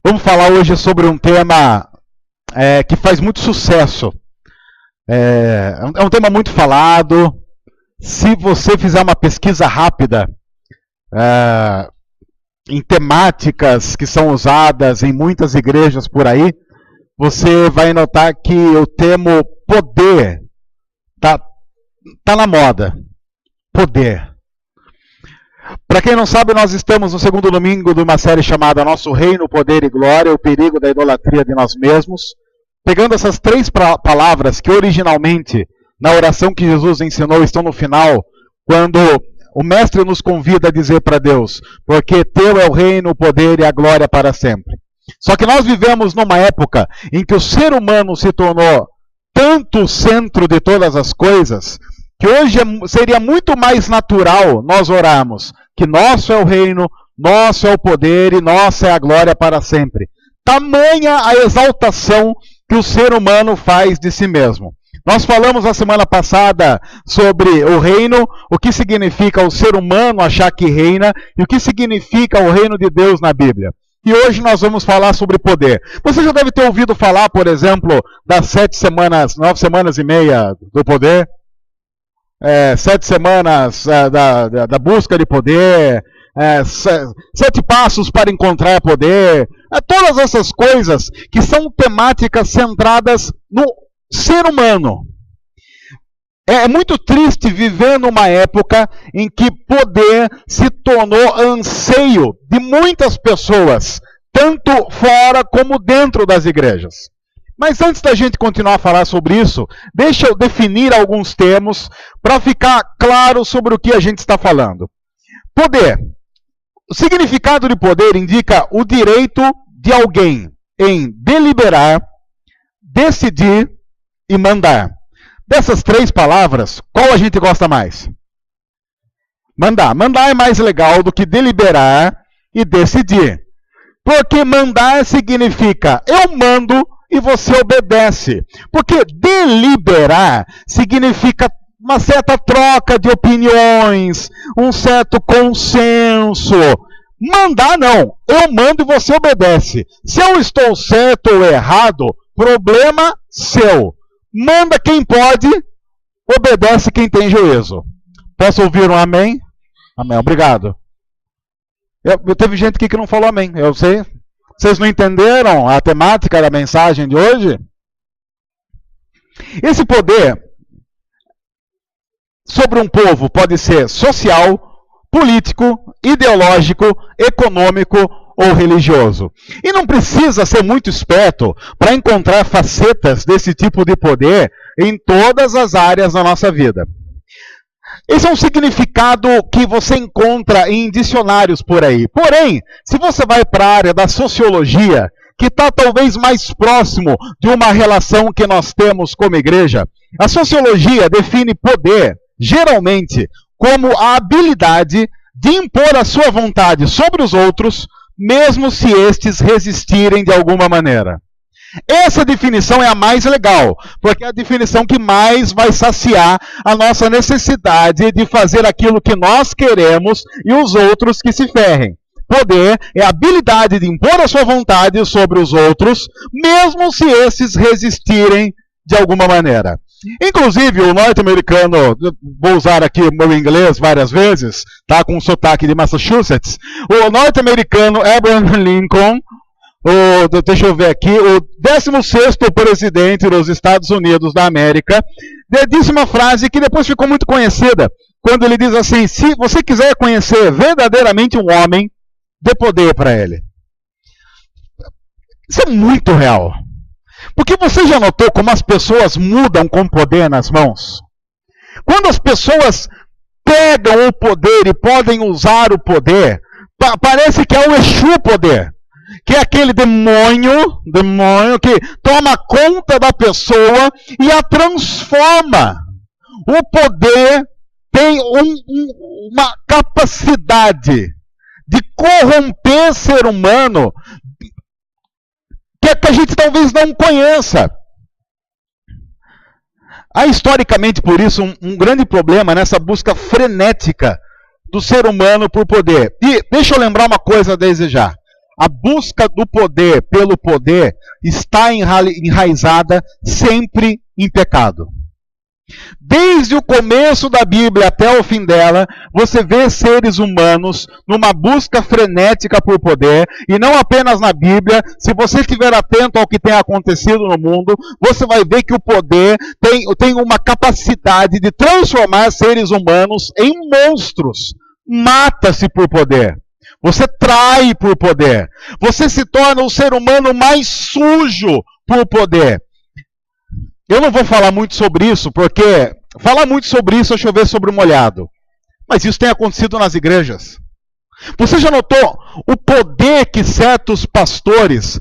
Vamos falar hoje sobre um tema que faz muito sucesso. É um tema muito falado. Se você fizer uma pesquisa rápida em temáticas que são usadas em muitas igrejas por aí, você vai notar que o termo poder tá na moda. Poder. Para quem não sabe, nós estamos no segundo domingo de uma série chamada Nosso Reino, Poder e Glória, o perigo da idolatria de nós mesmos, pegando essas três palavras que originalmente, na oração que Jesus ensinou, estão no final, quando o Mestre nos convida a dizer para Deus, porque teu é o reino, o poder e a glória para sempre. Só que nós vivemos numa época em que o ser humano se tornou tanto o centro de todas as coisas, que hoje seria muito mais natural nós orarmos que nosso é o reino, nosso é o poder e nossa é a glória para sempre. Tamanha a exaltação que o ser humano faz de si mesmo. Nós falamos na semana passada sobre o reino, o que significa o ser humano achar que reina e o que significa o reino de Deus na Bíblia. E hoje nós vamos falar sobre poder. Você já deve ter ouvido falar, por exemplo, das 9 semanas e meia do poder. 7 semanas da busca de poder, 7 passos para encontrar poder, todas essas coisas que são temáticas centradas no ser humano. É muito triste viver numa época em que poder se tornou anseio de muitas pessoas, tanto fora como dentro das igrejas. Mas antes da gente continuar a falar sobre isso, deixa eu definir alguns termos para ficar claro sobre o que a gente está falando. Poder. O significado de poder indica o direito de alguém em deliberar, decidir e mandar. Dessas 3 palavras, qual a gente gosta mais? Mandar. Mandar é mais legal do que deliberar e decidir. Porque mandar significa eu mando e você obedece. Porque deliberar significa uma certa troca de opiniões, um certo consenso. Mandar não. Eu mando e você obedece. Se eu estou certo ou errado, problema seu. Manda quem pode, obedece quem tem juízo. Posso ouvir um amém? Amém, obrigado. Teve gente aqui que não falou amém, eu sei. Vocês não entenderam a temática da mensagem de hoje? Esse poder sobre um povo pode ser social, político, ideológico, econômico ou religioso. E não precisa ser muito esperto para encontrar facetas desse tipo de poder em todas as áreas da nossa vida. Esse é um significado que você encontra em dicionários por aí. Porém, se você vai para a área da sociologia, que está talvez mais próximo de uma relação que nós temos como igreja, a sociologia define poder, geralmente, como a habilidade de impor a sua vontade sobre os outros, mesmo se estes resistirem de alguma maneira. Essa definição é a mais legal, porque é a definição que mais vai saciar a nossa necessidade de fazer aquilo que nós queremos e os outros que se ferrem. Poder é a habilidade de impor a sua vontade sobre os outros, mesmo se esses resistirem de alguma maneira. Inclusive, o norte-americano, vou usar aqui o meu inglês várias vezes, tá, com um sotaque de Massachusetts, o norte-americano Abraham Lincoln, deixa eu ver aqui, o 16º presidente dos Estados Unidos da América, disse uma frase que depois ficou muito conhecida, quando ele diz assim: se você quiser conhecer verdadeiramente um homem, dê poder para ele. Isso é muito real. Porque você já notou como as pessoas mudam com poder nas mãos? Quando as pessoas pegam o poder e podem usar o poder, parece que é o Exu poder. Que é aquele demônio que toma conta da pessoa e a transforma. O poder tem uma capacidade de corromper ser humano que a gente talvez não conheça. Há historicamente, por isso, um grande problema nessa busca frenética do ser humano por poder. E deixa eu lembrar uma coisa desde já. A busca do poder pelo poder está enraizada sempre em pecado. Desde o começo da Bíblia até o fim dela, você vê seres humanos numa busca frenética por poder, e não apenas na Bíblia. Se você estiver atento ao que tem acontecido no mundo, você vai ver que o poder tem uma capacidade de transformar seres humanos em monstros. Mata-se por poder. Você trai por poder. Você se torna o ser humano mais sujo por poder. Eu não vou falar muito sobre isso, porque falar muito sobre isso é chover sobre o molhado. Mas isso tem acontecido nas igrejas. Você já notou o poder que certos pastores,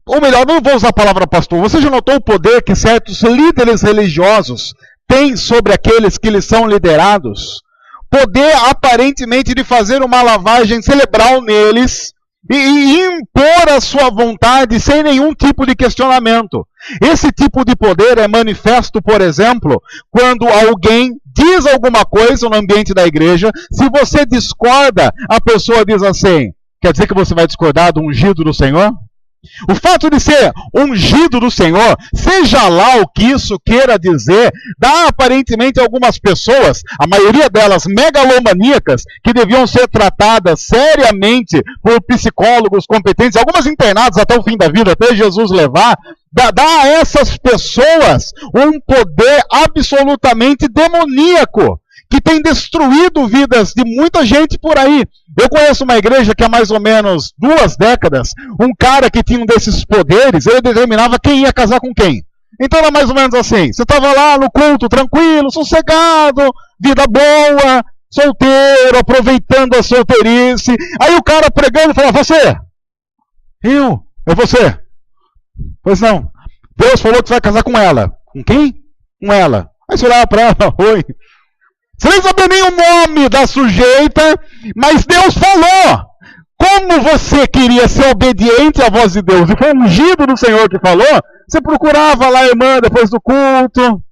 ou melhor, não vou usar a palavra pastor, você já notou o poder que certos líderes religiosos têm sobre aqueles que lhes são liderados? Poder aparentemente de fazer uma lavagem cerebral neles e impor a sua vontade sem nenhum tipo de questionamento. Esse tipo de poder é manifesto, por exemplo, quando alguém diz alguma coisa no ambiente da igreja. Se você discorda, a pessoa diz assim: quer dizer que você vai discordar do ungido do Senhor? O fato de ser ungido do Senhor, seja lá o que isso queira dizer, dá aparentemente a algumas pessoas, a maioria delas megalomaníacas, que deviam ser tratadas seriamente por psicólogos competentes, algumas internadas até o fim da vida, até Jesus levar, dá a essas pessoas um poder absolutamente demoníaco, que tem destruído vidas de muita gente por aí. Eu conheço uma igreja que há mais ou menos 2 décadas, um cara que tinha um desses poderes, ele determinava quem ia casar com quem. Então era mais ou menos assim, você estava lá no culto, tranquilo, sossegado, vida boa, solteiro, aproveitando a solteirice. Aí o cara pregando fala: você? Eu? É você? Pois não. Deus falou que você vai casar com ela. Com quem? Com ela. Aí você olhava para ela: oi. Você nem sabia nem o nome da sujeita, mas Deus falou. Como você queria ser obediente à voz de Deus, e foi o ungido do Senhor que falou, você procurava lá a irmã depois do culto,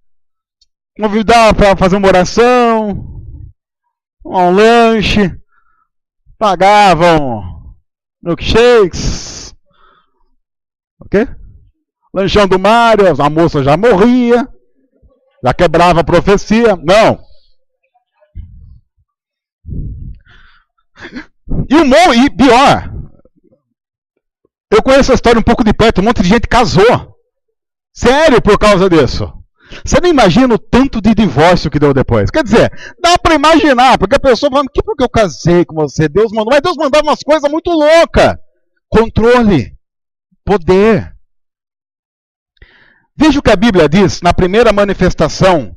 convidava para fazer uma oração, um lanche, pagavam milkshakes, ok? Lanchão do Mário, a moça já morria, já quebrava a profecia. Não. E pior, eu conheço a história um pouco de perto, um monte de gente casou. Sério, por causa disso. Você não imagina o tanto de divórcio que deu depois. Quer dizer, dá para imaginar, porque a pessoa fala: que porque eu casei com você? Deus mandou. Mas Deus mandava umas coisas muito loucas. Controle, poder. Veja o que a Bíblia diz na primeira manifestação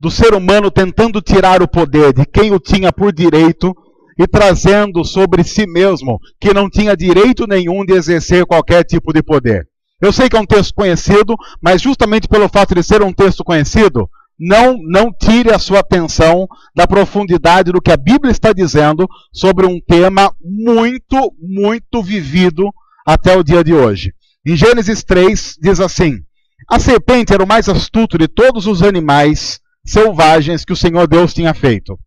do ser humano tentando tirar o poder de quem o tinha por direito e trazendo sobre si mesmo que não tinha direito nenhum de exercer qualquer tipo de poder. Eu sei que é um texto conhecido, mas justamente pelo fato de ser um texto conhecido, não tire a sua atenção da profundidade do que a Bíblia está dizendo sobre um tema muito, muito vivido até o dia de hoje. Em Gênesis 3 diz assim: a serpente era o mais astuto de todos os animais selvagens que o Senhor Deus tinha feito.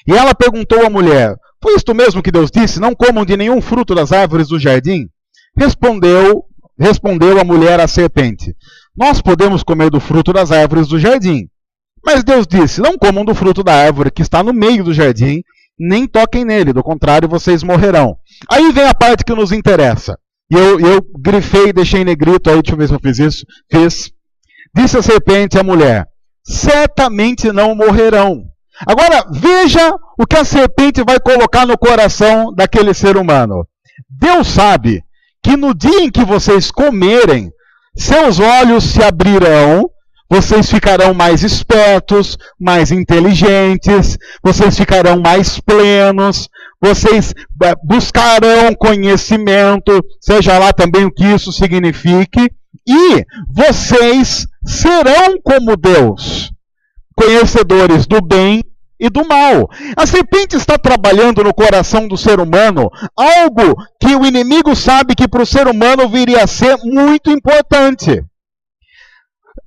E ela perguntou à mulher: foi isto mesmo que Deus disse? Não comam de nenhum fruto das árvores do jardim? Respondeu a mulher à serpente: nós podemos comer do fruto das árvores do jardim. Mas Deus disse: não comam do fruto da árvore que está no meio do jardim, nem toquem nele, do contrário vocês morrerão. Aí vem a parte que nos interessa. E eu grifei e deixei em negrito aí, deixa eu ver se eu fiz isso. Fiz. Disse a serpente à mulher: certamente não morrerão. Agora, veja o que a serpente vai colocar no coração daquele ser humano. Deus sabe que no dia em que vocês comerem, seus olhos se abrirão, vocês ficarão mais espertos, mais inteligentes, vocês ficarão mais plenos, vocês buscarão conhecimento, seja lá também o que isso signifique, e vocês serão como Deus, conhecedores do bem e do mal. A serpente está trabalhando no coração do ser humano algo que o inimigo sabe que para o ser humano viria a ser muito importante.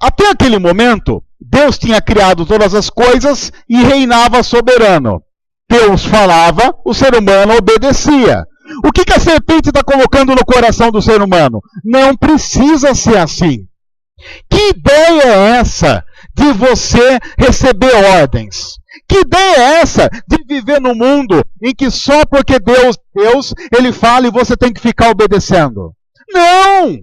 Até aquele momento, Deus tinha criado todas as coisas e reinava soberano. Deus falava, o ser humano obedecia. O que a serpente está colocando no coração do ser humano? Não precisa ser assim. Que ideia é essa de você receber ordens? Que ideia é essa de viver num mundo em que só porque Deus, Ele fala e você tem que ficar obedecendo? Não!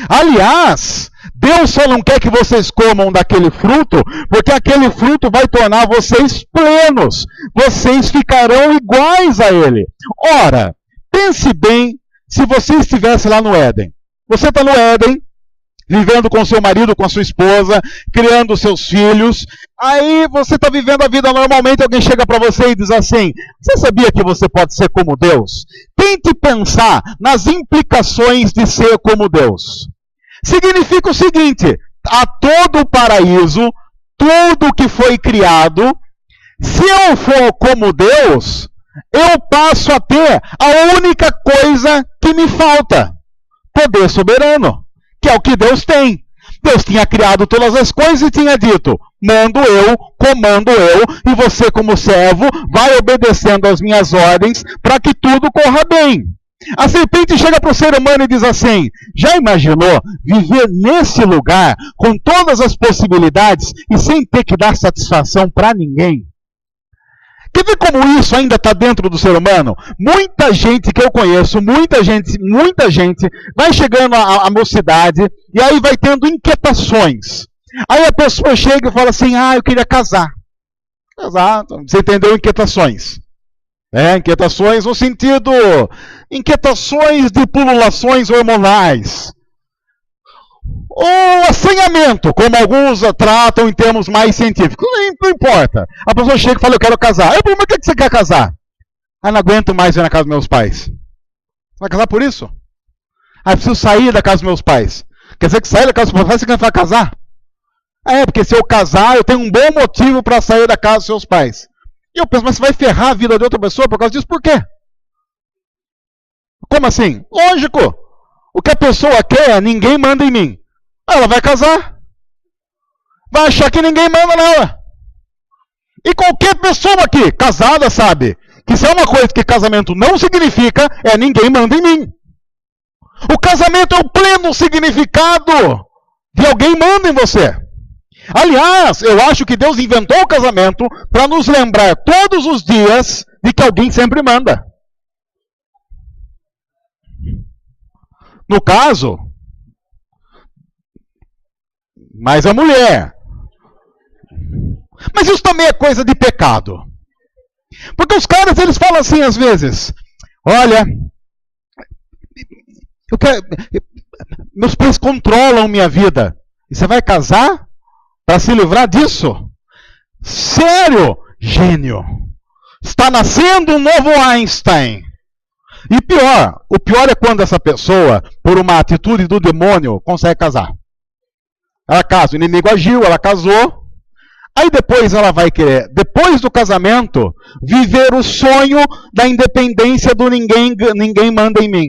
Aliás, Deus só não quer que vocês comam daquele fruto, porque aquele fruto vai tornar vocês plenos. Vocês ficarão iguais a Ele. Ora, pense bem se você estivesse lá no Éden. Você está no Éden, vivendo com seu marido, com a sua esposa, criando seus filhos. Aí você está vivendo a vida normalmente, alguém chega para você e diz assim: você sabia que você pode ser como Deus? Tente pensar nas implicações de ser como Deus. Significa o seguinte: a todo o paraíso, tudo que foi criado, se eu for como Deus, eu passo a ter a única coisa que me falta: poder soberano. Que é o que Deus tem. Deus tinha criado todas as coisas e tinha dito: mando eu, comando eu, e você como servo vai obedecendo às minhas ordens para que tudo corra bem. A serpente chega para o ser humano e diz assim: já imaginou viver nesse lugar com todas as possibilidades e sem ter que dar satisfação para ninguém? Quer ver como isso ainda está dentro do ser humano? Muita gente que eu conheço, muita gente vai chegando à mocidade e aí vai tendo inquietações. Aí a pessoa chega e fala assim: eu queria casar. Casar, você entendeu? Inquietações. Inquietações no sentido, inquietações de pululações hormonais. Ou assanhamento, como alguns tratam em termos mais científicos. Não importa. A pessoa chega e fala: eu quero casar. Eu pergunto: por que você quer casar? Não aguento mais ir na casa dos meus pais. Você vai casar por isso? Eu preciso sair da casa dos meus pais. Quer dizer que sair da casa dos meus pais você vai casar? Porque se eu casar, eu tenho um bom motivo para sair da casa dos seus pais. E eu penso: mas você vai ferrar a vida de outra pessoa por causa disso? Por quê? Como assim? Lógico. O que a pessoa quer, ninguém manda em mim. Ela vai casar. Vai achar que ninguém manda nela. E qualquer pessoa aqui, casada, sabe que se é uma coisa que casamento não significa, ninguém manda em mim. O casamento é o pleno significado de alguém manda em você. Aliás, eu acho que Deus inventou o casamento para nos lembrar todos os dias de que alguém sempre manda. No caso, mais a mulher. Mas isso também é coisa de pecado. Porque os caras, eles falam assim às vezes: olha, meus pais controlam minha vida. E você vai casar para se livrar disso? Sério? Gênio. Está nascendo um novo Einstein. E pior, o pior é quando essa pessoa, por uma atitude do demônio, consegue casar. Ela casa, o inimigo agiu, ela casou. Aí depois ela vai querer, depois do casamento, viver o sonho da independência do ninguém manda em mim.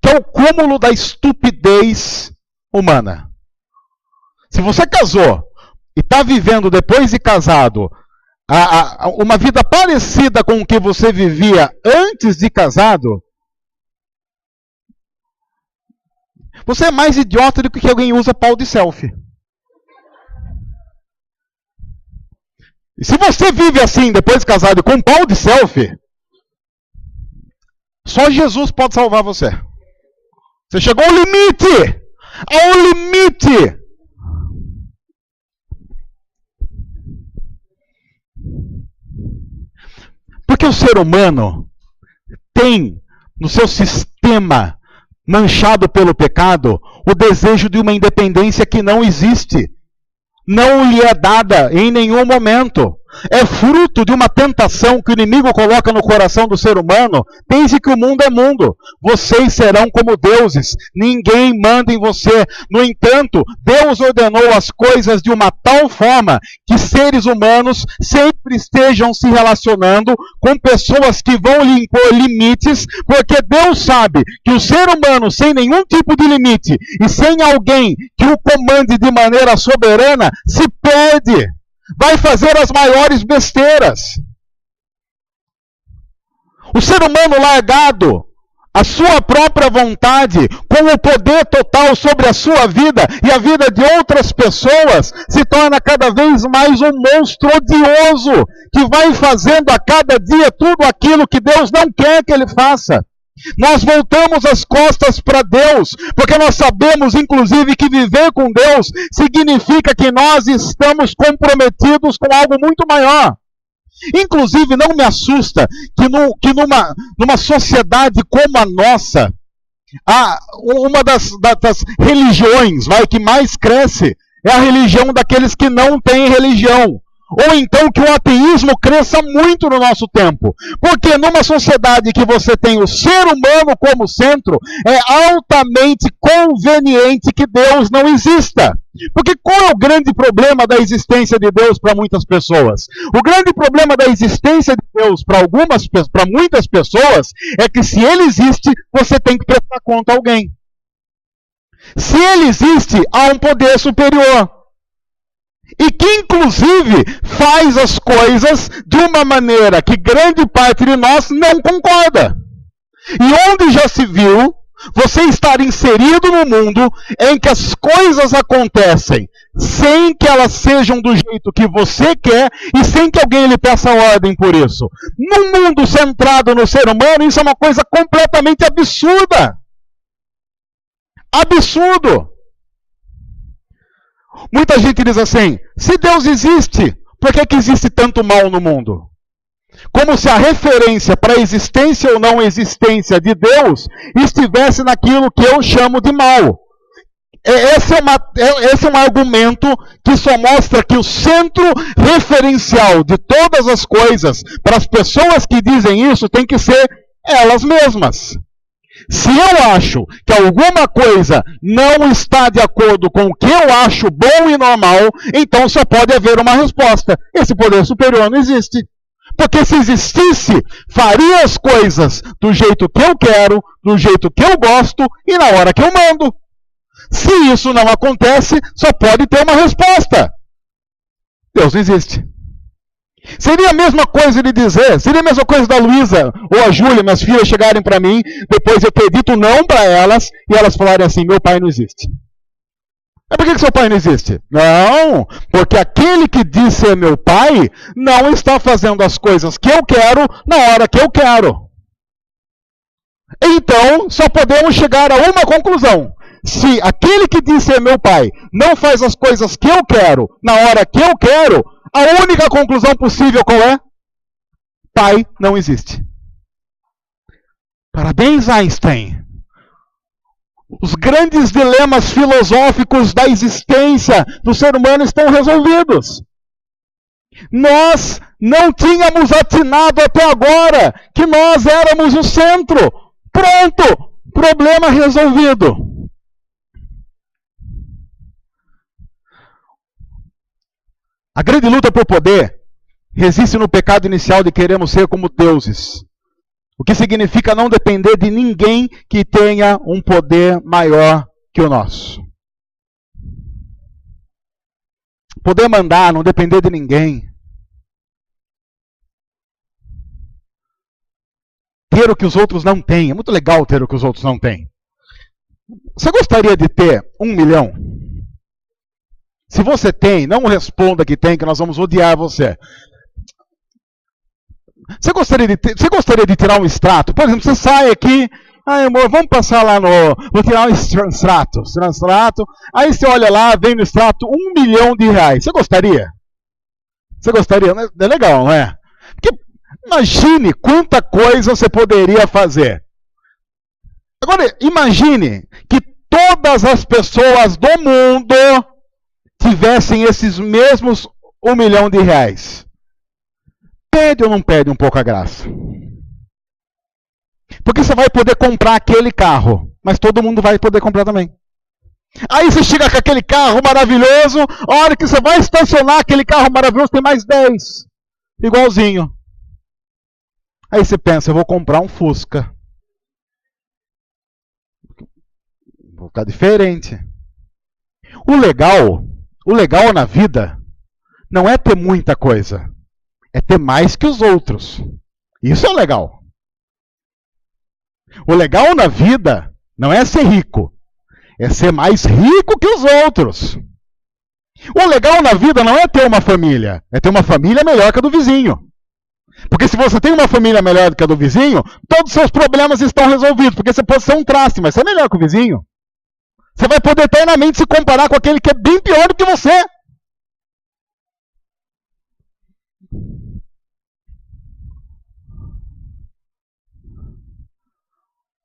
Que é o cúmulo da estupidez humana. Se você casou e está vivendo depois de casado uma vida parecida com o que você vivia antes de casado, você é mais idiota do que alguém usa pau de selfie. E se você vive assim, depois de casado, com pau de selfie, só Jesus pode salvar você. Você chegou ao limite! Ao limite! Porque o ser humano tem no seu sistema manchado pelo pecado o desejo de uma independência que não existe. Não lhe é dada em nenhum momento. É fruto de uma tentação que o inimigo coloca no coração do ser humano. Pense que o mundo é mundo. Vocês serão como deuses. Ninguém manda em você. No entanto, Deus ordenou as coisas de uma tal forma que seres humanos sempre estejam se relacionando com pessoas que vão lhe impor limites, porque Deus sabe que o ser humano sem nenhum tipo de limite e sem alguém que o comande de maneira soberana se perde. Vai fazer as maiores besteiras. O ser humano largado a sua própria vontade, com o poder total sobre a sua vida e a vida de outras pessoas, se torna cada vez mais um monstro odioso, que vai fazendo a cada dia tudo aquilo que Deus não quer que ele faça. Nós voltamos as costas para Deus, porque nós sabemos, inclusive, que viver com Deus significa que nós estamos comprometidos com algo muito maior. Inclusive, não me assusta que numa sociedade como a nossa, uma das religiões que mais cresce é a religião daqueles que não têm religião. Ou então que o ateísmo cresça muito no nosso tempo. Porque numa sociedade que você tem o ser humano como centro, é altamente conveniente que Deus não exista. Porque qual é o grande problema da existência de Deus para muitas pessoas? O grande problema da existência de Deus para muitas pessoas é que se ele existe, você tem que prestar conta a alguém. Se ele existe, há um poder superior. E que, inclusive, faz as coisas de uma maneira que grande parte de nós não concorda. E onde já se viu você estar inserido no mundo em que as coisas acontecem sem que elas sejam do jeito que você quer e sem que alguém lhe peça ordem por isso. Num mundo centrado no ser humano, isso é uma coisa completamente absurda. Absurdo. Muita gente diz assim, se Deus existe, por que existe tanto mal no mundo? Como se a referência para a existência ou não existência de Deus estivesse naquilo que eu chamo de mal. Esse é um argumento que só mostra que o centro referencial de todas as coisas, para as pessoas que dizem isso, tem que ser elas mesmas. Se eu acho que alguma coisa não está de acordo com o que eu acho bom e normal, então só pode haver uma resposta. Esse poder superior não existe. Porque se existisse, faria as coisas do jeito que eu quero, do jeito que eu gosto e na hora que eu mando. Se isso não acontece, só pode ter uma resposta. Deus não existe. Seria a mesma coisa de dizer, seria a mesma coisa da Luísa ou a Júlia, minhas filhas, chegarem para mim, depois eu ter dito não para elas, e elas falarem assim, meu pai não existe. Por que seu pai não existe? Não, porque aquele que diz ser meu pai, não está fazendo as coisas que eu quero, na hora que eu quero. Então, só podemos chegar a uma conclusão. Se aquele que diz ser meu pai, não faz as coisas que eu quero, na hora que eu quero, a única conclusão possível qual é? Pai não existe. Parabéns, Einstein. Os grandes dilemas filosóficos da existência do ser humano estão resolvidos. Nós não tínhamos atinado até agora que nós éramos o centro. Pronto! Problema resolvido. A grande luta por poder resiste no pecado inicial de queremos ser como deuses. O que significa não depender de ninguém que tenha um poder maior que o nosso. Poder mandar, não depender de ninguém. Ter o que os outros não têm. É muito legal ter o que os outros não têm. Você gostaria de ter 1 milhão? Se você tem, não responda que tem, que nós vamos odiar você. Você gostaria de tirar um extrato? Por exemplo, você sai aqui, amor, vamos passar lá vou tirar um extrato. Aí você olha lá, vem no extrato R$1 milhão. Você gostaria? Você gostaria? É legal, não é? Porque imagine quanta coisa você poderia fazer. Agora, imagine que todas as pessoas do mundo tivessem esses mesmos R$1 milhão. Perde ou não perde um pouco a graça? Porque você vai poder comprar aquele carro, mas todo mundo vai poder comprar também. Aí você chega com aquele carro maravilhoso, a hora que você vai estacionar aquele carro maravilhoso, tem mais 10, igualzinho. Aí você pensa, eu vou comprar um Fusca. Vou ficar diferente. O legal na vida não é ter muita coisa, é ter mais que os outros. Isso é legal. O legal na vida não é ser rico, é ser mais rico que os outros. O legal na vida não é ter uma família, é ter uma família melhor que a do vizinho. Porque se você tem uma família melhor do que a do vizinho, todos os seus problemas estão resolvidos. Porque você pode ser um traste, mas você é melhor que o vizinho. Você vai poder eternamente se comparar com aquele que é bem pior do que você.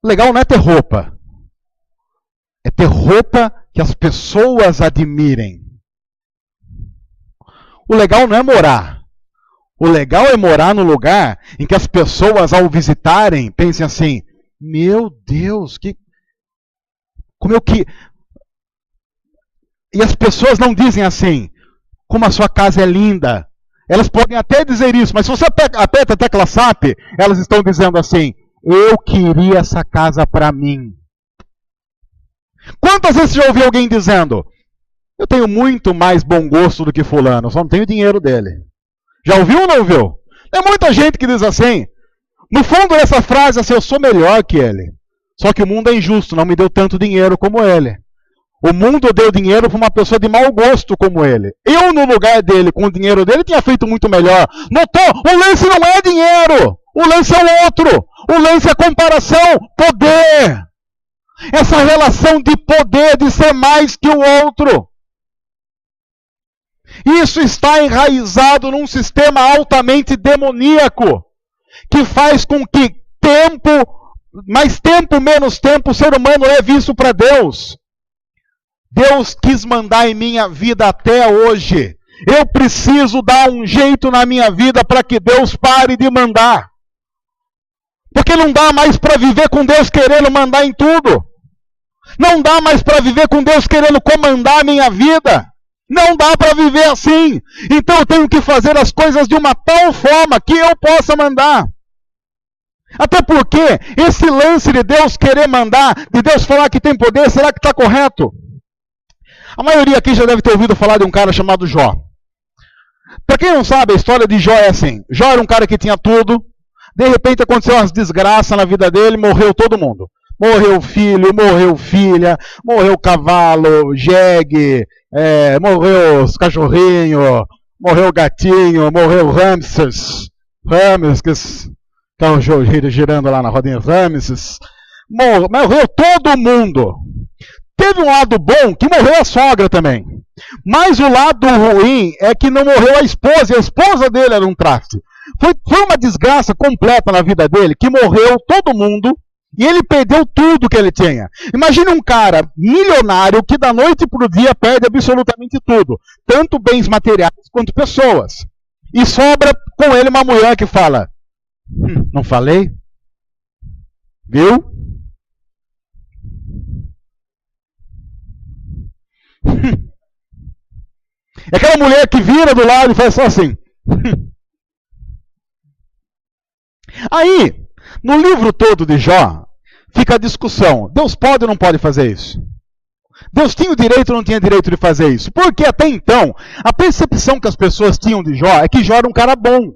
Legal não é ter roupa. É ter roupa que as pessoas admirem. O legal não é morar. O legal é morar no lugar em que as pessoas, ao visitarem, pensem assim: meu Deus, como eu que... E as pessoas não dizem assim: como a sua casa é linda. Elas podem até dizer isso, mas se você aperta a tecla SAP, elas estão dizendo assim: eu queria essa casa para mim. Quantas vezes você já ouviu alguém dizendo: eu tenho muito mais bom gosto do que fulano, só não tenho dinheiro dele? Já ouviu ou não ouviu? Tem muita gente que diz assim. No fundo dessa frase, assim: eu sou melhor que ele. Só que o mundo é injusto, não me deu tanto dinheiro como ele. O mundo deu dinheiro para uma pessoa de mau gosto como ele. Eu, no lugar dele, com o dinheiro dele, tinha feito muito melhor. Notou? O lance não é dinheiro. O lance é o outro. O lance é comparação. Poder. Essa relação de poder, de ser mais que o outro. Isso está enraizado num sistema altamente demoníaco, que faz com que mais tempo, menos tempo, o ser humano leve isso para Deus. Deus quis mandar em minha vida até hoje. Eu preciso dar um jeito na minha vida para que Deus pare de mandar. Porque não dá mais para viver com Deus querendo mandar em tudo. Não dá mais para viver com Deus querendo comandar a minha vida. Não dá para viver assim. Então eu tenho que fazer as coisas de uma tal forma que eu possa mandar. Até porque esse lance de Deus querer mandar, de Deus falar que tem poder, será que está correto? A maioria aqui já deve ter ouvido falar de um cara chamado Jó. Para quem não sabe, a história de Jó é assim. Jó era um cara que tinha tudo. De repente aconteceu umas desgraças na vida dele, morreu todo mundo. Morreu filho, morreu filha, morreu cavalo, jegue, morreu os cachorrinhos, morreu gatinho, morreu Ramses, que estão girando lá na rodinha Ramses. Morreu todo mundo. Teve um lado bom, que morreu a sogra também. Mas o lado ruim é que não morreu a esposa, e a esposa dele era um traste. Foi uma desgraça completa na vida dele, que morreu todo mundo, e ele perdeu tudo que ele tinha. Imagine um cara milionário que da noite para o dia perde absolutamente tudo. Tanto bens materiais quanto pessoas. E sobra com ele uma mulher que fala: não falei? Viu? É aquela mulher que vira do lado e faz só assim. Aí, no livro todo de Jó, fica a discussão: Deus pode ou não pode fazer isso? Deus tinha o direito ou não tinha direito de fazer isso? Porque até então, a percepção que as pessoas tinham de Jó é que Jó era um cara bom.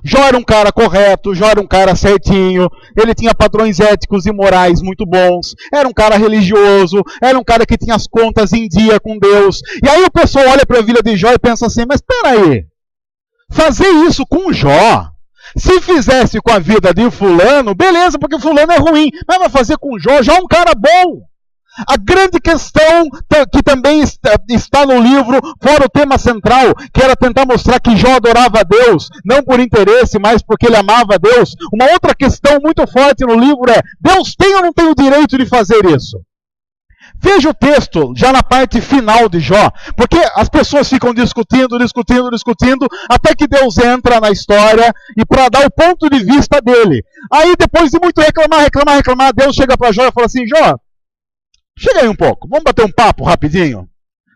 Jó era um cara correto, Jó era um cara certinho, ele tinha padrões éticos e morais muito bons, era um cara religioso, era um cara que tinha as contas em dia com Deus. E aí o pessoal olha para a vida de Jó e pensa assim: mas espera aí, fazer isso com Jó? Se fizesse com a vida de fulano, beleza, porque fulano é ruim, mas vai fazer com Jó? Jó é um cara bom. A grande questão que também está no livro, fora o tema central, que era tentar mostrar que Jó adorava a Deus, não por interesse, mas porque ele amava a Deus. Uma outra questão muito forte no livro é: Deus tem ou não tem o direito de fazer isso? Veja o texto, já na parte final de Jó, porque as pessoas ficam discutindo, até que Deus entra na história e para dar o ponto de vista dele. Aí depois de muito reclamar, Deus chega para Jó e fala assim: Jó, chega aí um pouco, vamos bater um papo rapidinho.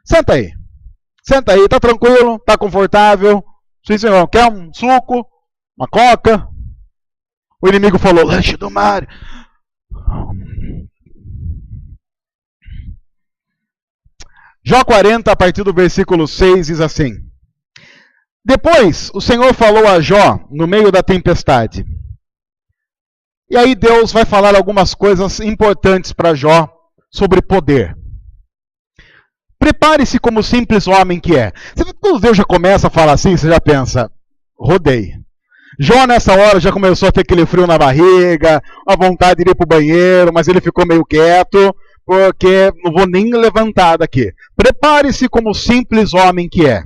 Senta aí, tá tranquilo, tá confortável. Sim, senhor, quer um suco, uma coca? O inimigo falou: lanche do mar. Jó 40, a partir do versículo 6, diz assim: Depois o Senhor falou a Jó no meio da tempestade: E aí Deus vai falar algumas coisas importantes para Jó sobre poder. Prepare-se como simples homem que é. Quando Deus já começa a falar assim, você já pensa, rodei. Jó nessa hora já começou a ter aquele frio na barriga, a vontade de ir para o banheiro, mas ele ficou meio quieto, porque não vou nem levantar daqui. Prepare-se como simples homem que é.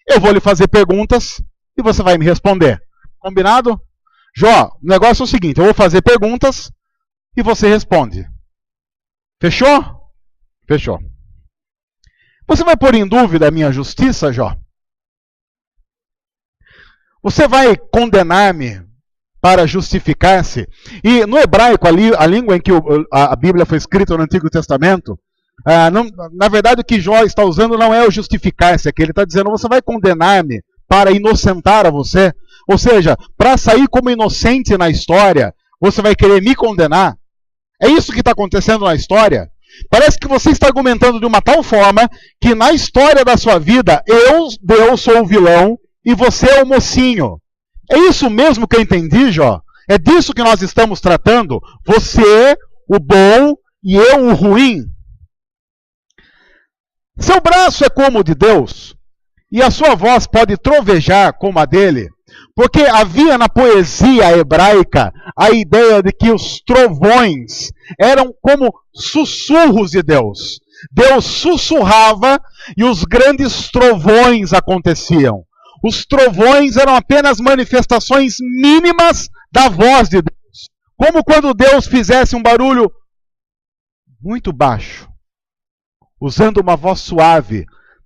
Eu vou lhe fazer perguntas e você vai me responder. Combinado? Jó, o negócio é o seguinte, eu vou fazer perguntas e você responde. Fechou? Fechou. Você vai pôr em dúvida a minha justiça, Jó? Você vai condenar-me para justificar-se? E no hebraico, a língua em que a Bíblia foi escrita no Antigo Testamento, na verdade o que Jó está usando não é o justificar-se aqui. Ele está dizendo, você vai condenar-me para inocentar a você? Ou seja, para sair como inocente na história, você vai querer me condenar? É isso que está acontecendo na história? Parece que você está argumentando de uma tal forma que na história da sua vida, Deus, sou o vilão e você é o mocinho. É isso mesmo que eu entendi, Jó? É disso que nós estamos tratando? Você, o bom, e eu, o ruim? Seu braço é como o de Deus, e a sua voz pode trovejar como a dele, porque havia na poesia hebraica a ideia de que os trovões eram como sussurros de Deus. Deus sussurrava e os grandes trovões aconteciam. Os trovões eram apenas manifestações mínimas da voz de Deus. Como quando Deus fizesse um barulho muito baixo, usando uma voz suave,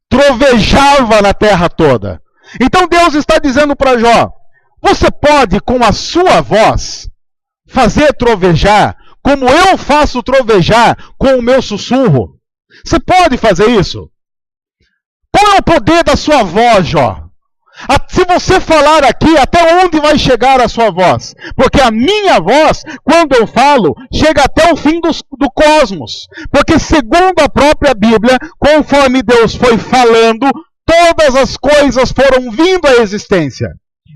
trovejava na terra toda. Então Deus está dizendo para Jó, você pode com a sua voz fazer trovejar como eu faço trovejar com o meu sussurro? Você pode fazer isso? Qual é o poder da sua voz, Jó? Se você falar aqui, até onde vai chegar a sua voz? Porque a minha voz, quando eu falo, chega até o fim do cosmos. Porque segundo a própria Bíblia, conforme Deus foi falando, todas as coisas foram vindo à existência.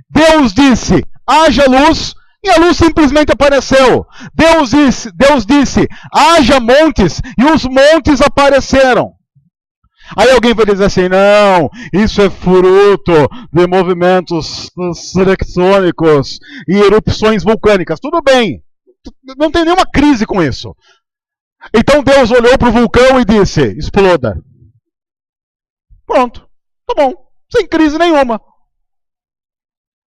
Deus disse, haja luz, e a luz simplesmente apareceu. Deus disse, haja montes, e os montes apareceram. Aí alguém vai dizer assim, não, isso é fruto de movimentos tectônicos e erupções vulcânicas. Tudo bem, não tem nenhuma crise com isso. Então Deus olhou para o vulcão e disse, exploda. Pronto, tá bom, sem crise nenhuma.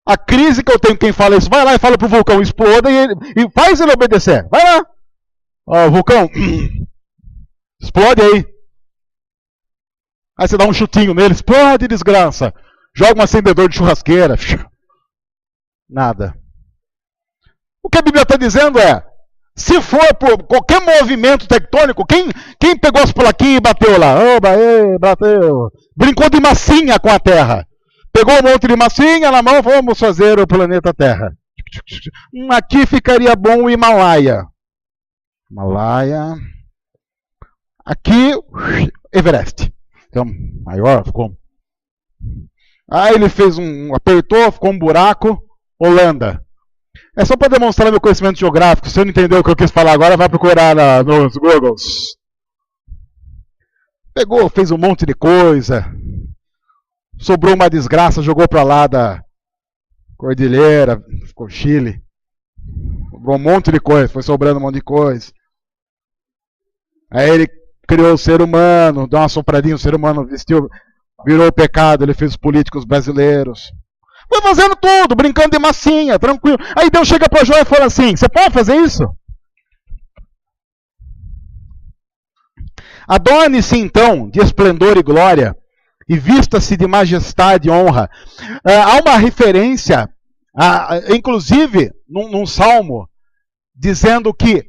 A crise que eu tenho, quem fala isso, vai lá e fala para o vulcão, exploda e faz ele obedecer. Vai lá. Ó, vulcão, explode aí. Aí você dá um chutinho nele, explode, desgraça. Joga um acendedor de churrasqueira. Nada. O que a Bíblia está dizendo é, se for por qualquer movimento tectônico, quem pegou as plaquinhas e bateu lá? Bateu. Brincou de massinha com a Terra. Pegou um monte de massinha na mão, vamos fazer o planeta Terra. Aqui ficaria bom o Himalaia. Himalaia. Aqui, Everest. Então, maior, ficou. Aí ele fez apertou, ficou um buraco, Holanda. É só para demonstrar meu conhecimento geográfico. Se você não entendeu o que eu quis falar agora, vai procurar nos Googles. Pegou, fez um monte de coisa. Sobrou uma desgraça, jogou para lá da Cordilheira, ficou Chile. Sobrou um monte de coisa, foi sobrando um monte de coisa. Aí ele criou o ser humano, deu uma sopradinha, o ser humano virou o pecado, ele fez os políticos brasileiros. Foi fazendo tudo, brincando de massinha, tranquilo. Aí Deus chega para Jó e fala assim, você pode fazer isso? Adorne-se então de esplendor e glória, e vista-se de majestade e honra. Há uma referência, inclusive, num salmo, dizendo que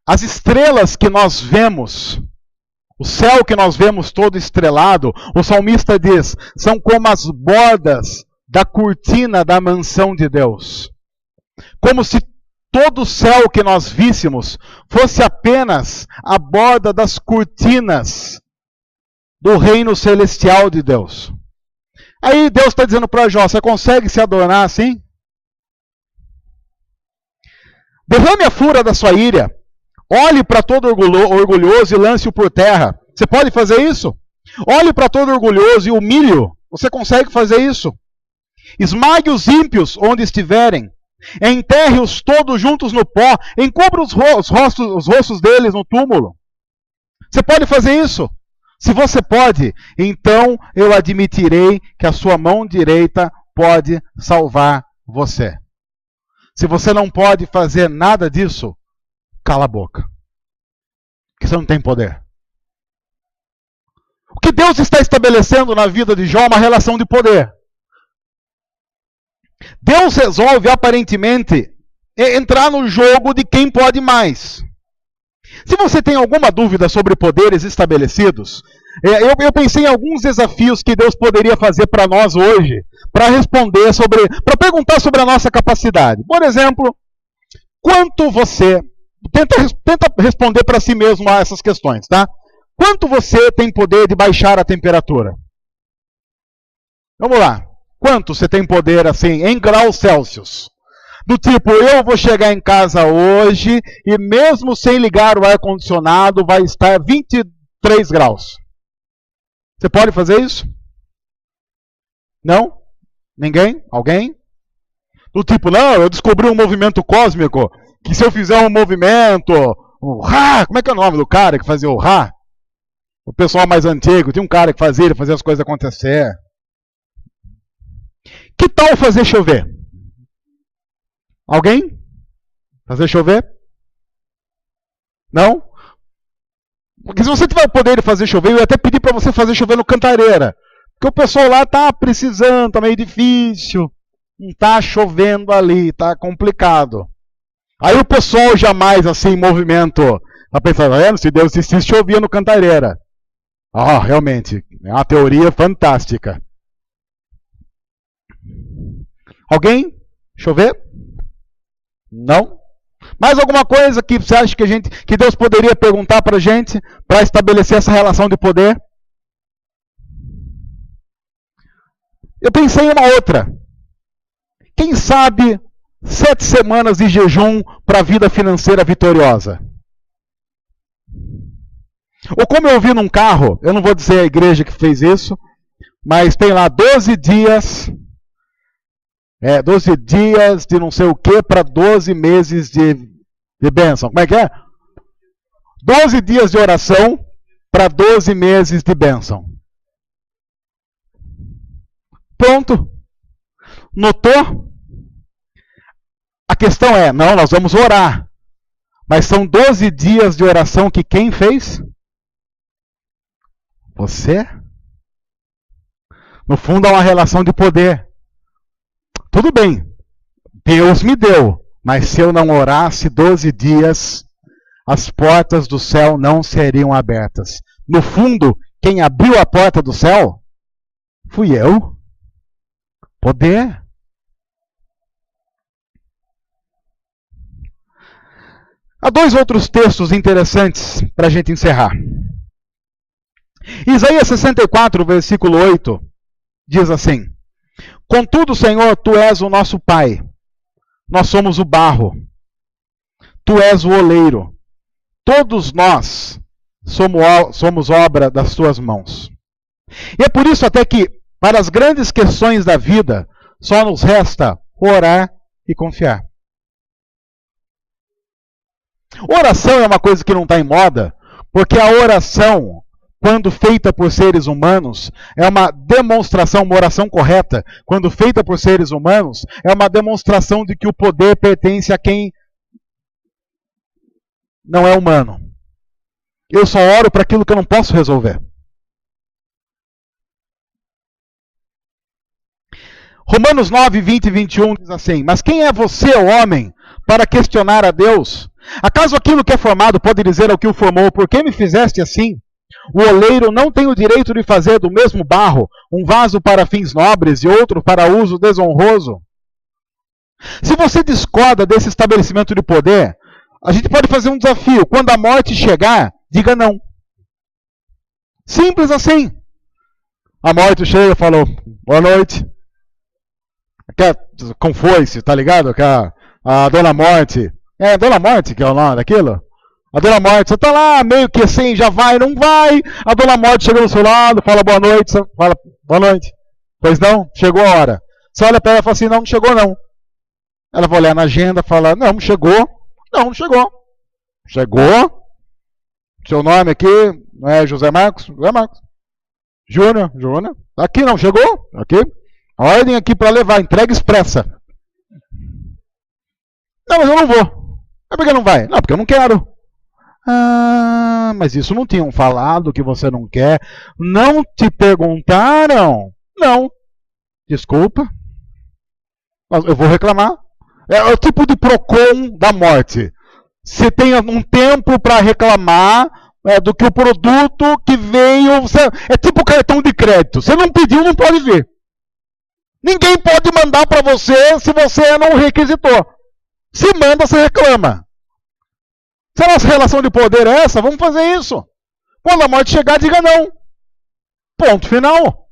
as estrelas que nós vemos, o céu que nós vemos todo estrelado, o salmista diz, são como as bordas da cortina da mansão de Deus. Como se todo o céu que nós víssemos fosse apenas a borda das cortinas do reino celestial de Deus. Aí Deus está dizendo para Jó, você consegue se adornar assim? Derrame a fúria da sua ira. Olhe para todo orgulhoso e lance-o por terra. Você pode fazer isso? Olhe para todo orgulhoso e humilhe-o. Você consegue fazer isso? Esmague os ímpios onde estiverem. Enterre-os todos juntos no pó. Encubra os rostos deles no túmulo. Você pode fazer isso? Se você pode, então eu admitirei que a sua mão direita pode salvar você. Se você não pode fazer nada disso, cala a boca. Porque você não tem poder. O que Deus está estabelecendo na vida de Jó é uma relação de poder. Deus resolve, aparentemente, entrar no jogo de quem pode mais. Se você tem alguma dúvida sobre poderes estabelecidos, eu pensei em alguns desafios que Deus poderia fazer para nós hoje, para perguntar sobre a nossa capacidade. Por exemplo, quanto você... Tenta responder para si mesmo a essas questões, tá? Quanto você tem poder de baixar a temperatura? Vamos lá. Quanto você tem poder, assim, em graus Celsius? Do tipo, eu vou chegar em casa hoje e mesmo sem ligar o ar-condicionado vai estar 23 graus. Você pode fazer isso? Não? Ninguém? Alguém? Do tipo, não, eu descobri um movimento cósmico que se eu fizer um movimento, o Ra, como é que é o nome do cara que fazia o Ra? O pessoal mais antigo, tinha um cara que fazia, ele fazia as coisas acontecer. Que tal fazer chover? Alguém? Fazer chover? Não? Porque se você tiver o poder de fazer chover, eu ia até pedir para você fazer chover no Cantareira. Porque o pessoal lá está precisando, está meio difícil. Não está chovendo ali, está complicado. Aí o pessoal jamais assim em movimento, está pensando, se Deus existisse, chovia no Cantareira. Realmente, é uma teoria fantástica. Alguém? Chover? Não? Mais alguma coisa que você acha que Deus poderia perguntar para a gente para estabelecer essa relação de poder? Eu pensei em uma outra. Quem sabe 7 semanas de jejum para a vida financeira vitoriosa? Ou como eu vi num carro, eu não vou dizer a igreja que fez isso, mas tem lá 12 dias... 12 dias de não sei o que para 12 meses de bênção. Como é que é? 12 dias de oração para 12 meses de bênção. Pronto. Notou? A questão é, não, nós vamos orar. Mas são 12 dias de oração que quem fez? Você? No fundo, há uma relação de poder. Tudo bem, Deus me deu, mas se eu não orasse 12 dias, as portas do céu não seriam abertas. No fundo, quem abriu a porta do céu fui eu. Poder. Há 2 outros textos interessantes para a gente encerrar. Isaías 64, versículo 8, diz assim: Contudo, Senhor, Tu és o nosso Pai, nós somos o barro, Tu és o oleiro, todos nós somos obra das Tuas mãos. E é por isso até que, para as grandes questões da vida, só nos resta orar e confiar. Oração é uma coisa que não está em moda, porque a oração, quando feita por seres humanos, é uma demonstração, uma oração correta, quando feita por seres humanos, é uma demonstração de que o poder pertence a quem não é humano. Eu só oro para aquilo que eu não posso resolver. Romanos 9, 20 e 21 diz assim: Mas quem é você, homem, para questionar a Deus? Acaso aquilo que é formado pode dizer ao que o formou, por que me fizeste assim? O oleiro não tem o direito de fazer do mesmo barro um vaso para fins nobres e outro para uso desonroso? Se você discorda desse estabelecimento de poder, a gente pode fazer um desafio. Quando a morte chegar, diga não. Simples assim. A morte chega e falou, boa noite. Com foice, tá ligado? A dona morte É a Dona Morte que é o nome daquilo? A Dona Morte, você tá lá meio que assim, já vai, não vai. A Dona Morte chega do seu lado, fala boa noite, você fala boa noite. Pois não? Chegou a hora. Você olha para ela e fala assim, não chegou não. Ela vai olhar na agenda e fala, não chegou. Não chegou. Chegou. Seu nome aqui não é José Marcos? José Marcos. Júnior. Aqui não, chegou? Aqui. A ordem aqui para levar, entrega expressa. Não, mas eu não vou. Mas por que não vai? Não, porque eu não quero. Ah, mas isso não tinham falado que você não quer? Não te perguntaram? Não. Desculpa. Eu vou reclamar. É o tipo de PROCON da morte. Você tem um tempo para reclamar do que o produto que veio... É tipo cartão de crédito. Você não pediu, não pode vir. Ninguém pode mandar para você se você não requisitou. Se manda, você reclama. Se a nossa relação de poder é essa, vamos fazer isso. Quando a morte chegar, diga não. Ponto final.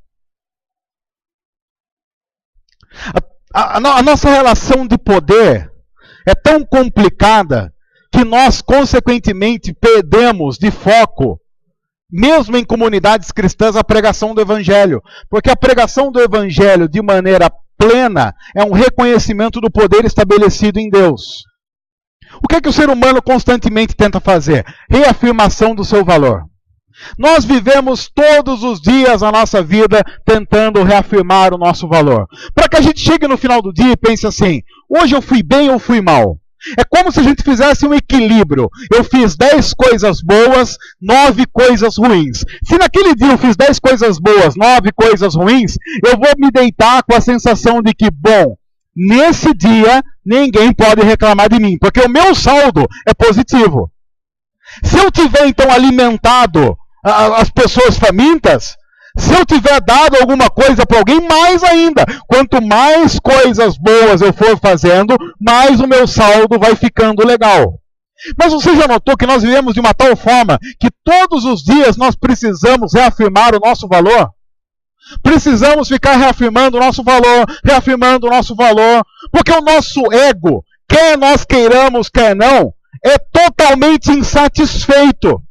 A nossa relação de poder é tão complicada que nós, consequentemente, perdemos de foco, mesmo em comunidades cristãs, a pregação do Evangelho. Porque a pregação do Evangelho, de maneira plena, é um reconhecimento do poder estabelecido em Deus. O que é que o ser humano constantemente tenta fazer? Reafirmação do seu valor. Nós vivemos todos os dias a nossa vida tentando reafirmar o nosso valor. Para que a gente chegue no final do dia e pense assim, hoje eu fui bem ou fui mal? É como se a gente fizesse um equilíbrio. Eu fiz 10 coisas boas, 9 coisas ruins. Se naquele dia eu fiz 10 coisas boas, 9 coisas ruins, eu vou me deitar com a sensação de que, bom, nesse dia ninguém pode reclamar de mim, porque o meu saldo é positivo. Se eu tiver então alimentado as pessoas famintas, se eu tiver dado alguma coisa para alguém, mais ainda. Quanto mais coisas boas eu for fazendo, mais o meu saldo vai ficando legal. Mas você já notou que nós vivemos de uma tal forma que todos os dias nós precisamos reafirmar o nosso valor? Precisamos ficar reafirmando o nosso valor, porque o nosso ego, quer nós queiramos, quer não, é totalmente insatisfeito.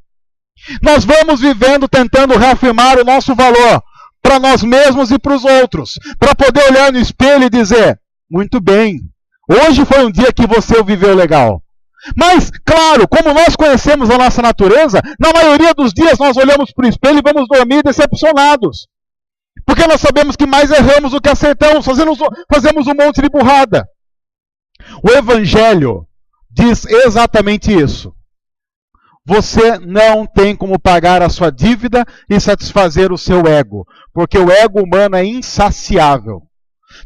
Nós vamos vivendo tentando reafirmar o nosso valor para nós mesmos e para os outros, para poder olhar no espelho e dizer, muito bem, hoje foi um dia que você viveu legal. Mas, claro, como nós conhecemos a nossa natureza, na maioria dos dias nós olhamos para o espelho e vamos dormir decepcionados. Porque nós sabemos que mais erramos do que acertamos, fazemos um monte de burrada. O Evangelho diz exatamente isso. Você não tem como pagar a sua dívida e satisfazer o seu ego, porque o ego humano é insaciável.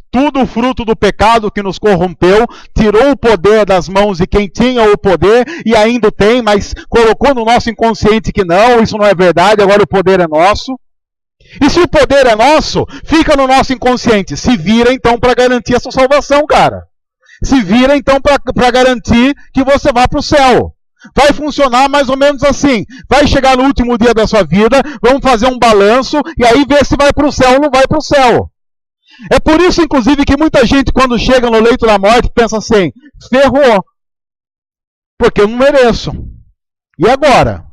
Tudo fruto do pecado que nos corrompeu, tirou o poder das mãos de quem tinha o poder e ainda tem, mas colocou no nosso inconsciente que não, isso não é verdade, agora o poder é nosso. E se o poder é nosso, fica no nosso inconsciente. Se vira então para garantir a sua salvação, cara. Se vira então para garantir que você vá para o céu. Vai funcionar mais ou menos assim. Vai chegar no último dia da sua vida, vamos fazer um balanço e aí ver se vai para o céu ou não vai para o céu. É por isso, inclusive, que muita gente, quando chega no leito da morte, pensa assim, ferrou, porque eu não mereço. E agora?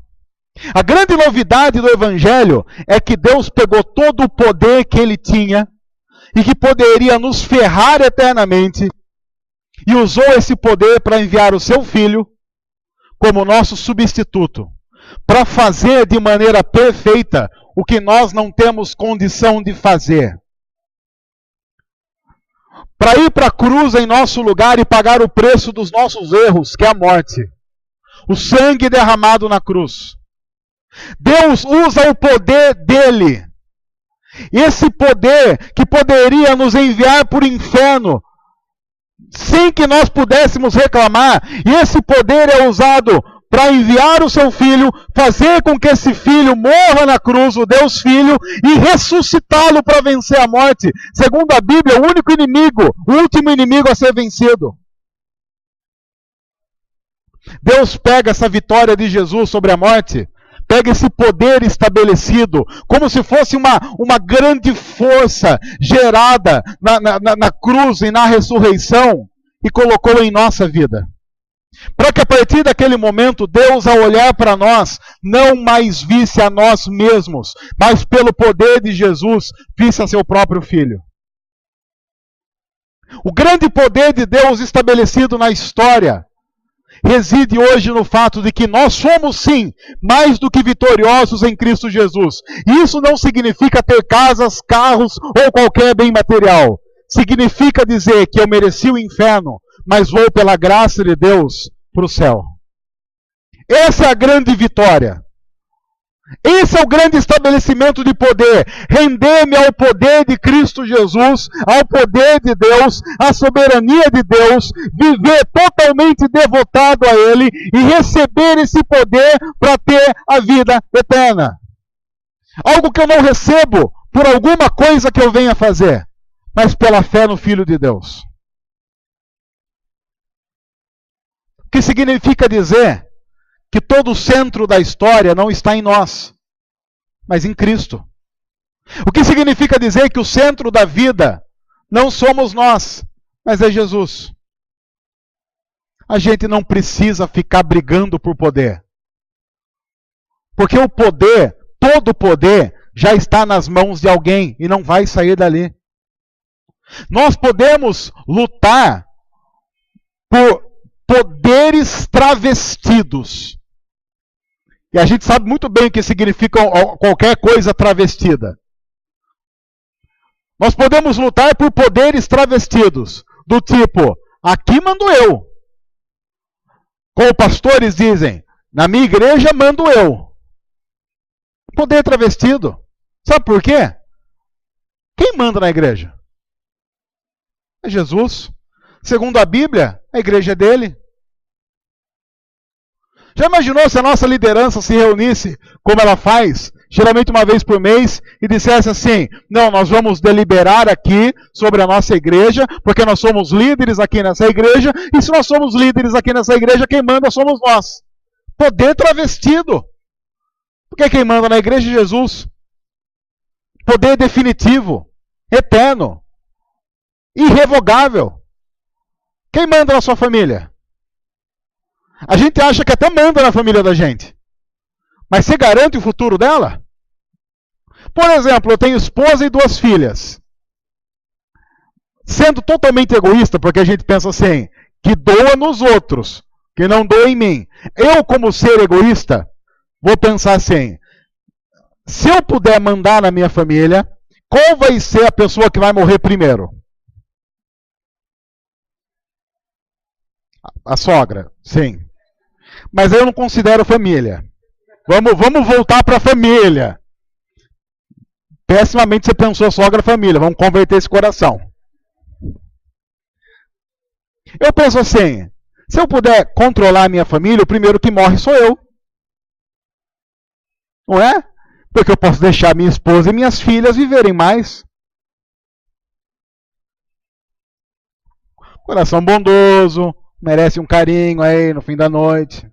A grande novidade do Evangelho é que Deus pegou todo o poder que Ele tinha e que poderia nos ferrar eternamente e usou esse poder para enviar o seu Filho como nosso substituto, para fazer de maneira perfeita o que nós não temos condição de fazer. Para ir para a cruz em nosso lugar e pagar o preço dos nossos erros, que é a morte. O sangue derramado na cruz. Deus usa o poder dele. Esse poder que poderia nos enviar para o inferno, sem que nós pudéssemos reclamar, e esse poder é usado para enviar o seu Filho, fazer com que esse Filho morra na cruz, o Deus Filho, e ressuscitá-lo para vencer a morte. Segundo a Bíblia, o único inimigo, o último inimigo a ser vencido. Deus pega essa vitória de Jesus sobre a morte, pega esse poder estabelecido, como se fosse uma grande força gerada na cruz e na ressurreição, e colocou em nossa vida. Para que a partir daquele momento, Deus, ao olhar para nós, não mais visse a nós mesmos, mas pelo poder de Jesus, visse a seu próprio Filho. O grande poder de Deus estabelecido na história reside hoje no fato de que nós somos, sim, mais do que vitoriosos em Cristo Jesus. Isso não significa ter casas, carros ou qualquer bem material. Significa dizer que eu mereci o inferno, mas vou pela graça de Deus para o céu. Essa é a grande vitória. Esse é o grande estabelecimento de poder. Render-me ao poder de Cristo Jesus, ao poder de Deus, à soberania de Deus, viver totalmente devotado a Ele e receber esse poder para ter a vida eterna. Algo que eu não recebo por alguma coisa que eu venha fazer, mas pela fé no Filho de Deus. O que significa dizer que todo o centro da história não está em nós, mas em Cristo. O que significa dizer que o centro da vida não somos nós, mas é Jesus. A gente não precisa ficar brigando por poder. Porque o poder, todo o poder, já está nas mãos de alguém e não vai sair dali. Nós podemos lutar por poderes travestidos. E a gente sabe muito bem o que significa qualquer coisa travestida. Nós podemos lutar por poderes travestidos, do tipo, aqui mando eu. Como pastores dizem, na minha igreja mando eu. Poder travestido. Sabe por quê? Quem manda na igreja? É Jesus. Segundo a Bíblia, a igreja é dele. Já imaginou se a nossa liderança se reunisse, como ela faz, geralmente uma vez por mês, e dissesse assim, não, nós vamos deliberar aqui sobre a nossa igreja, porque nós somos líderes aqui nessa igreja, e se nós somos líderes aqui nessa igreja, quem manda somos nós. Poder travestido. Porque quem manda na igreja é Jesus. Poder definitivo, eterno, irrevogável. Quem manda na sua família? A gente acha que até manda na família da gente. Mas você garante o futuro dela? Por exemplo, eu tenho esposa e 2 filhas. Sendo totalmente egoísta, porque a gente pensa assim, que doa nos outros, que não doa em mim. Eu, como ser egoísta, vou pensar assim, se eu puder mandar na minha família, qual vai ser a pessoa que vai morrer primeiro? A sogra, sim. Mas eu não considero família. Vamos voltar para a família. Pessimamente você pensou sogra família. Vamos converter esse coração. Eu penso assim, se eu puder controlar a minha família, o primeiro que morre sou eu. Não é? Porque eu posso deixar minha esposa e minhas filhas viverem mais. Coração bondoso, merece um carinho aí no fim da noite.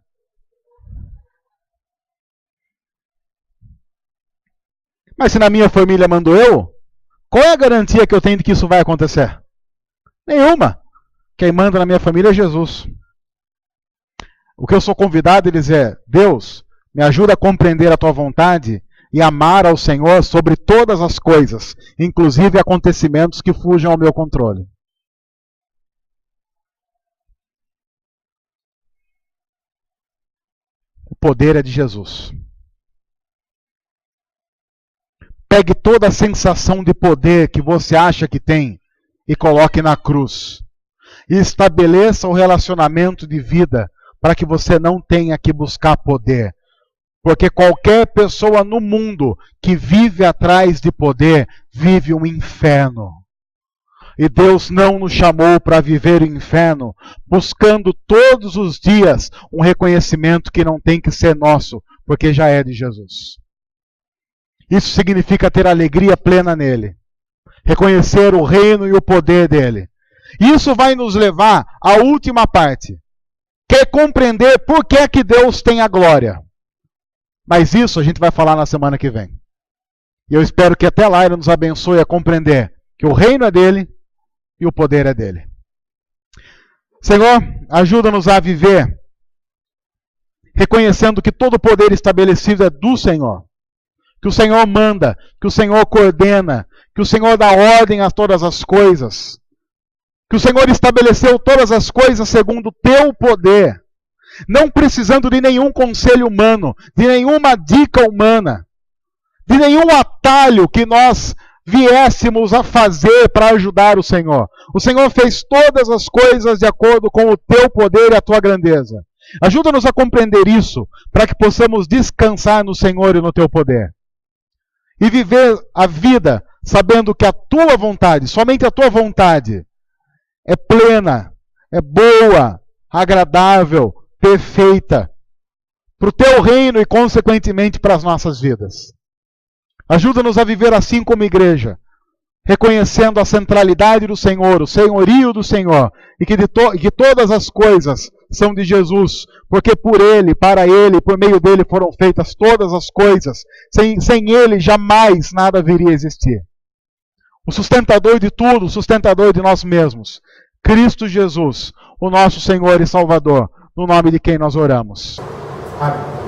Mas se na minha família mando eu, qual é a garantia que eu tenho de que isso vai acontecer? Nenhuma. Quem manda na minha família é Jesus. O que eu sou convidado a dizer, Deus, me ajuda a compreender a tua vontade e amar ao Senhor sobre todas as coisas, inclusive acontecimentos que fujam ao meu controle. O poder é de Jesus. Pegue toda a sensação de poder que você acha que tem e coloque na cruz. E estabeleça o relacionamento de vida para que você não tenha que buscar poder. Porque qualquer pessoa no mundo que vive atrás de poder, vive um inferno. E Deus não nos chamou para viver o inferno, buscando todos os dias um reconhecimento que não tem que ser nosso, porque já é de Jesus. Isso significa ter alegria plena nele. Reconhecer o reino e o poder dele. Isso vai nos levar à última parte. Que é compreender por que é que Deus tem a glória. Mas isso a gente vai falar na semana que vem. E eu espero que até lá ele nos abençoe a compreender que o reino é dele e o poder é dele. Senhor, ajuda-nos a viver reconhecendo que todo o poder estabelecido é do Senhor, que o Senhor manda, que o Senhor coordena, que o Senhor dá ordem a todas as coisas, que o Senhor estabeleceu todas as coisas segundo o teu poder, não precisando de nenhum conselho humano, de nenhuma dica humana, de nenhum atalho que nós viéssemos a fazer para ajudar o Senhor. O Senhor fez todas as coisas de acordo com o teu poder e a tua grandeza. Ajuda-nos a compreender isso, para que possamos descansar no Senhor e no teu poder. E viver a vida sabendo que a tua vontade, somente a tua vontade, é plena, é boa, agradável, perfeita, para o teu reino e, consequentemente, para as nossas vidas. Ajuda-nos a viver assim como igreja, reconhecendo a centralidade do Senhor, o senhorio do Senhor, e que todas as coisas são de Jesus, porque por Ele, para Ele, por meio dEle foram feitas todas as coisas. Sem Ele jamais nada viria a existir. O sustentador de tudo, o sustentador de nós mesmos, Cristo Jesus, o nosso Senhor e Salvador, no nome de quem nós oramos. Amém.